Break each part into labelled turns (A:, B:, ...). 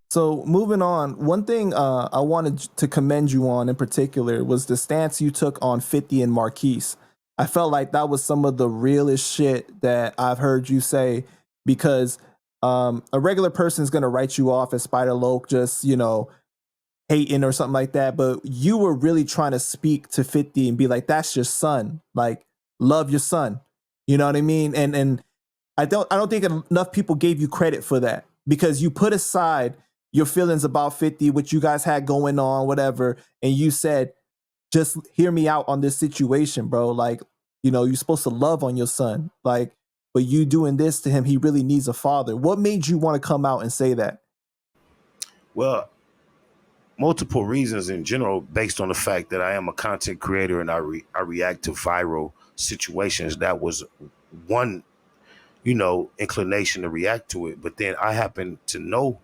A: So moving on, one thing I wanted to commend you on in particular was the stance you took on 50 and Marquise. I felt like that was some of the realest shit that I've heard you say because a regular person is going to write you off as Spider Loke, just, you know, hating or something like that. But you were really trying to speak to 50 and be like, that's your son. Like, love your son. You know what I mean? And I don't think enough people gave you credit for that because you put aside your feelings about 50, what you guys had going on, whatever, and you said, just hear me out on this situation, bro. Like, you know, you're supposed to love on your son. Like, but you doing this to him, he really needs a father. What made you want to come out and say that?
B: Well, multiple reasons in general, based on the fact that I am a content creator and I react to viral situations. That was one, inclination to react to it. But then I happen to know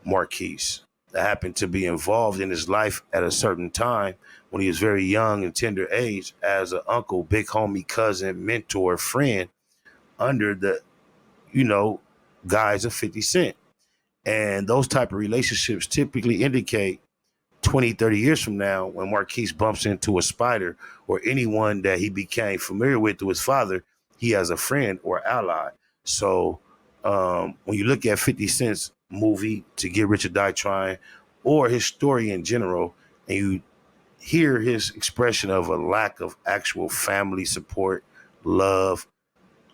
B: Marquise. I happened to be involved in his life at a certain time when he was very young and tender age as an uncle, big homie, cousin, mentor, friend under the, you know, guise of 50 Cent. And those type of relationships typically indicate 20, 30 years from now when Marquise bumps into a Spider or anyone that he became familiar with through his father, he has a friend or ally. So when you look at 50 Cent's movie To Get Rich or Die Trying, or his story in general, and you hear his expression of a lack of actual family support, love,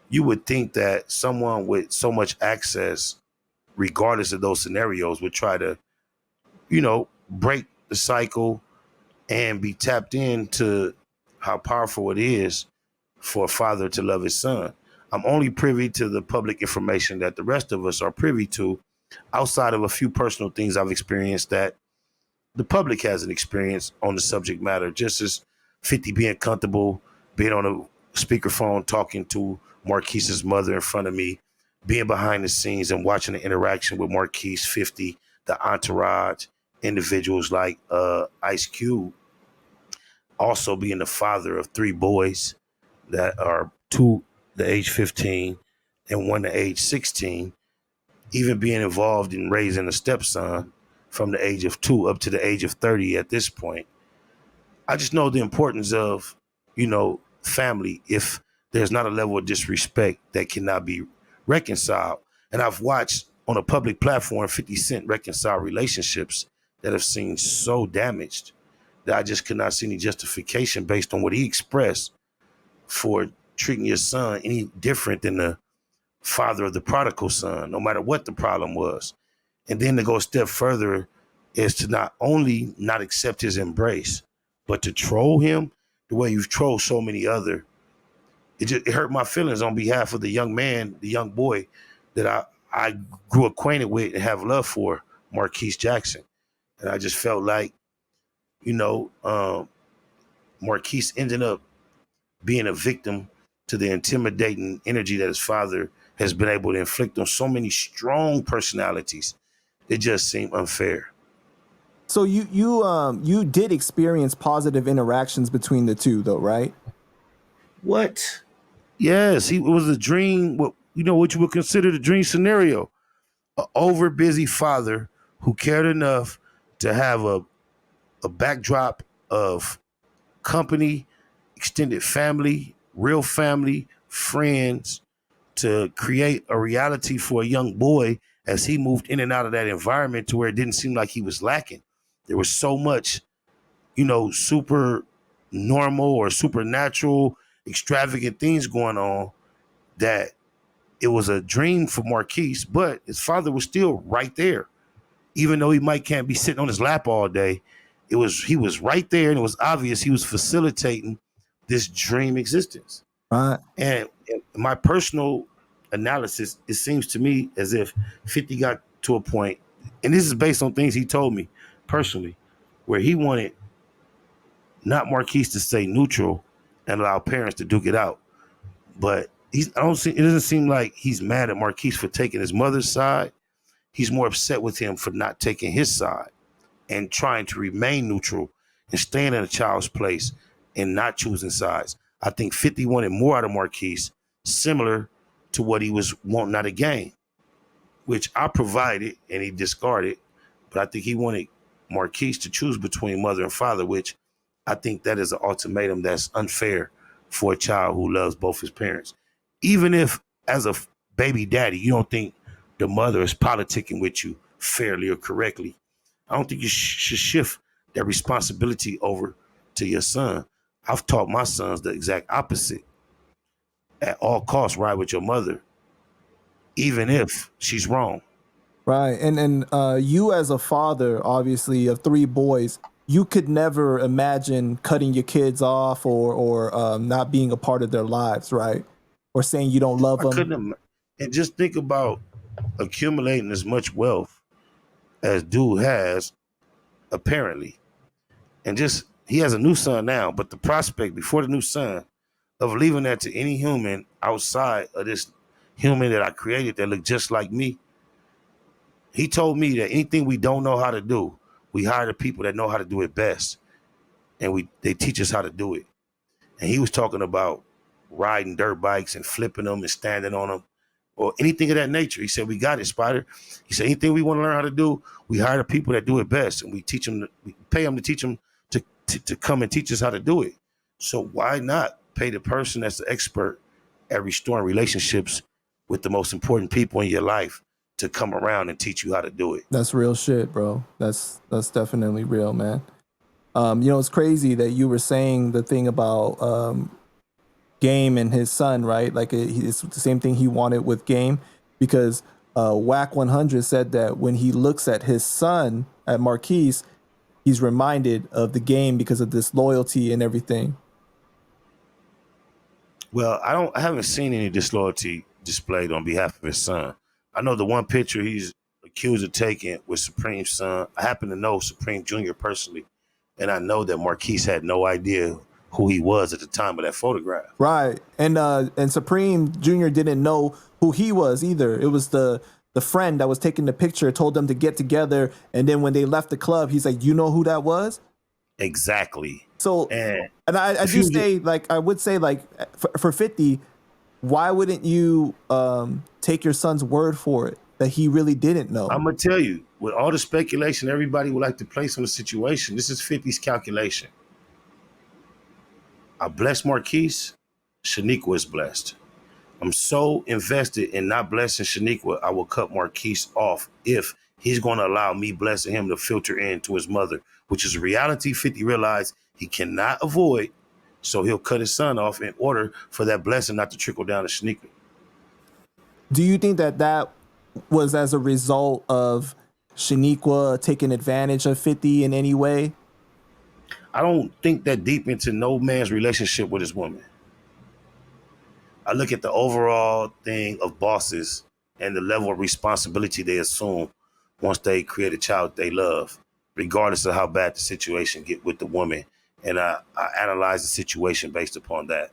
B: you would think that someone with so much access, regardless of those scenarios, would try to, break the cycle and be tapped into how powerful it is for a father to love his son. I'm only privy to the public information that the rest of us are privy to, outside of a few personal things I've experienced that the public hasn't experienced on the subject matter, just as 50 being comfortable, being on a speakerphone talking to Marquise's mother in front of me, being behind the scenes and watching the interaction with Marquise, 50, the entourage, individuals like Ice Cube, also being the father of three boys that are two the age 15 and one the age 16, even being involved in raising a stepson from the age of 2 up to the age of 30 at this point. I just know the importance of, family if there's not a level of disrespect that cannot be reconciled. And I've watched on a public platform 50 Cent reconcile relationships that have seemed so damaged that I just could not see any justification based on what he expressed for treating your son any different than the father of the prodigal son, no matter what the problem was. And then to go a step further is to not only not accept his embrace, but to troll him the way you've trolled so many other. It hurt my feelings on behalf of the young man, the young boy that I grew acquainted with and have love for, Marquise Jackson. And I just felt like, you know, um, Marquise ended up being a victim to the intimidating energy that his father has been able to inflict on so many strong personalities. It just seemed unfair.
A: So you did experience positive interactions between the two though, right?
B: What? Yes, it was a dream. What you would consider the dream scenario. An over busy father who cared enough to have a backdrop of company, extended family, real family, friends, to create a reality for a young boy as he moved in and out of that environment to where it didn't seem like he was lacking. There was so much, super normal or supernatural, extravagant things going on that it was a dream for Marquise, but his father was still right there. Even though he might can't be sitting on his lap all day, he was right there and it was obvious he was facilitating this dream existence.
A: Right.
B: And in my personal analysis, it seems to me as if 50 got to a point, and this is based on things he told me personally, where he wanted not Marquise to stay neutral and allow parents to duke it out. But it doesn't seem like he's mad at Marquise for taking his mother's side. He's more upset with him for not taking his side and trying to remain neutral and staying in a child's place and not choosing sides. I think 50 wanted more out of Marquise, similar to what he was wanting out of Game. which I provided and he discarded. But I think he wanted Marquise to choose between mother and father, which I think that is an ultimatum that's unfair for a child who loves both his parents. Even if, as a baby daddy, you don't think the mother is politicking with you fairly or correctly, I don't think you should shift that responsibility over to your son. I've taught my sons the exact opposite. At all costs, ride with your mother, even if she's wrong.
A: Right. And you as a father, obviously, of three boys, you could never imagine cutting your kids off or not being a part of their lives, right? Or saying you don't love
B: I
A: them.
B: couldn't. And just think about accumulating as much wealth as dude has, apparently, and just he has a new son now. But the prospect before the new son of leaving that to any human outside of this human that I created that looked just like me. He told me that anything we don't know how to do, we hire the people that know how to do it best, and they teach us how to do it. And he was talking about riding dirt bikes and flipping them and standing on them or anything of that nature. He said, we got it, Spider. He said, anything we want to learn how to do, we hire the people that do it best, and we teach them, we pay them to teach them to come and teach us how to do it. So why not pay the person that's the expert at restoring relationships with the most important people in your life to come around and teach you how to do it?
A: That's real shit, bro. That's definitely real, man. It's crazy that you were saying the thing about Game and his son, right? Like it's the same thing he wanted with Game, because Whack 100 said that when he looks at his son, at Marquise, he's reminded of the Game because of this loyalty and everything.
B: Well, I haven't seen any disloyalty displayed on behalf of his son. I know the one picture he's accused of taking with Supreme's son. I happen to know Supreme Jr. personally, and I know that Marquise had no idea who he was at the time of that photograph.
A: Right. And Supreme Jr. didn't know who he was either. It was the friend that was taking the picture told them to get together, and then when they left the club, he's like, "You know who that was?"
B: Exactly.
A: So, and I do say, like, I would say, like, for 50, why wouldn't you take your son's word for it that he really didn't know?
B: I'm gonna tell you, with all the speculation everybody would like to place on the situation, this is 50's calculation. I bless Marquise, Shaniqua is blessed. I'm so invested in not blessing Shaniqua, I will cut Marquise off if he's going to allow me blessing him to filter into his mother, which is a reality 50 realized he cannot avoid. So he'll cut his son off in order for that blessing not to trickle down to Shaniqua.
A: Do you think that was as a result of Shaniqua taking advantage of 50 in any way?
B: I don't think that deep into no man's relationship with his woman. I look at the overall thing of bosses and the level of responsibility they assume once they create a child they love, regardless of how bad the situation get with the woman. And I analyze the situation based upon that.